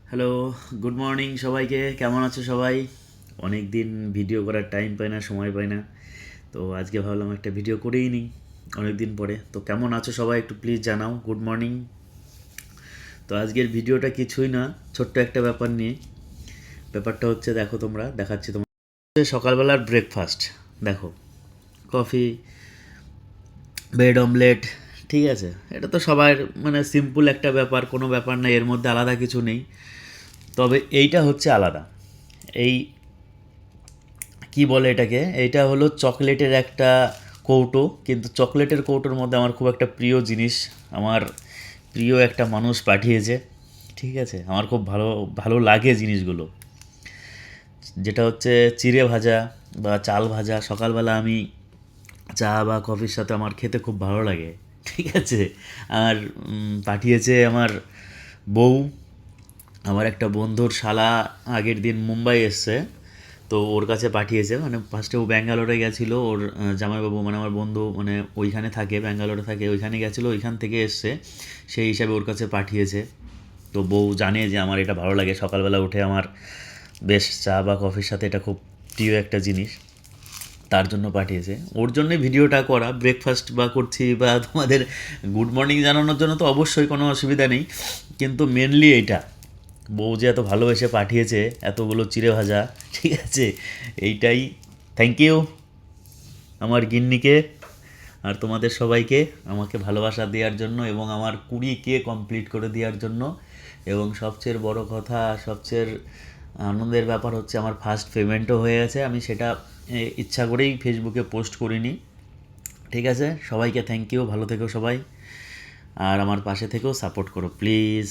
Hello, good morning সবাইকে। কেমন আছো সবাই? অনেক দিন ভিডিও করার টাইম পাই না, সময় পাই না। তো আজকে ভাবলাম একটা ভিডিও করেই নিই অনেক দিন পরে। তো কেমন আছো সবাই একটু প্লিজ জানাও। Good morning. তো আজকের ভিডিওটা কিছুই না, ছোট্ট একটা ব্যাপার নিয়ে। ব্যাপারটা হচ্ছে, দেখো তোমরা, দেখাচ্ছি তোমার। সকালবেলার ব্রেকফাস্ট দেখো, কফি, ব্রেড অমলেট, ঠিক আছে? এটা তো সবার মানে সিম্পল একটা ব্যাপার, কোনো ব্যাপার না, এর মধ্যে আলাদা কিছু নেই। তবে এইটা হচ্ছে আলাদা। এই কি বলে এটাকে, এইটা হলো চকলেটের একটা কৌটো, কিন্তু চকলেটের কৌটোর মধ্যে আমার খুব একটা প্রিয় জিনিস, আমার প্রিয় একটা মানুষ পাঠিয়েছে, ঠিক আছে? আমার খুব ভালো ভালো লাগে জিনিসগুলো, যেটা হচ্ছে চিড়ে ভাজা বা চাল ভাজা। সকালবেলা আমি চা বা কফির সাথে আমার খেতে খুব ভালো লাগে, ঠিক আছে? আর পাঠিয়েছে আমার বউ, আমার একটা বন্ধুর শালা আগের দিন মুম্বাই এসছে, তো ওর কাছে পাঠিয়েছে। মানে ফার্স্টে ও ব্যাঙ্গালোরে গেছিলো, ওর জামাইবাবু মানে আমার বন্ধু মানে ওইখানে থাকে, ব্যাঙ্গালোরে থাকে, ওইখানে গেছিলো, ওইখান থেকে এসছে, সেই হিসাবে ওর কাছে পাঠিয়েছে। তো বউ জানে যে আমার এটা ভালো লাগে, সকালবেলা উঠে আমার বেশ চা বা কফির সাথে এটা খুব প্রিয় একটা জিনিস, তার জন্য পাঠিয়েছে। ওর জন্যই ভিডিওটা করা, ব্রেকফাস্ট বা করছি বা তোমাদের গুড মর্নিং জানানোর জন্য তো অবশ্যই কোনো অসুবিধা নেই, কিন্তু মেনলি এইটা, বউ যে এত ভালোবেসে পাঠিয়েছে এতগুলো চিড়ে ভাজা, ঠিক আছে? এইটাই। থ্যাংক ইউ আমার গিন্নিকে আর তোমাদের সবাইকে আমাকে ভালোবাসা দেওয়ার জন্য এবং আমার 20K কমপ্লিট করে দেওয়ার জন্য। এবং সবচেয়ে বড় কথা, সবচেয়ে আনন্দের ব্যাপার হচ্ছে আমার ফার্স্ট পেমেন্টও হয়ে গেছে। আমি সেটা ইচ্ছা করেই ফেসবুকে পোস্ট করিনি, ঠিক আছে? সবাইকে থ্যাংক ইউ, ভালো থেকো সবাই, আর আমার পাশে থেকেও সাপোর্ট করো প্লিজ।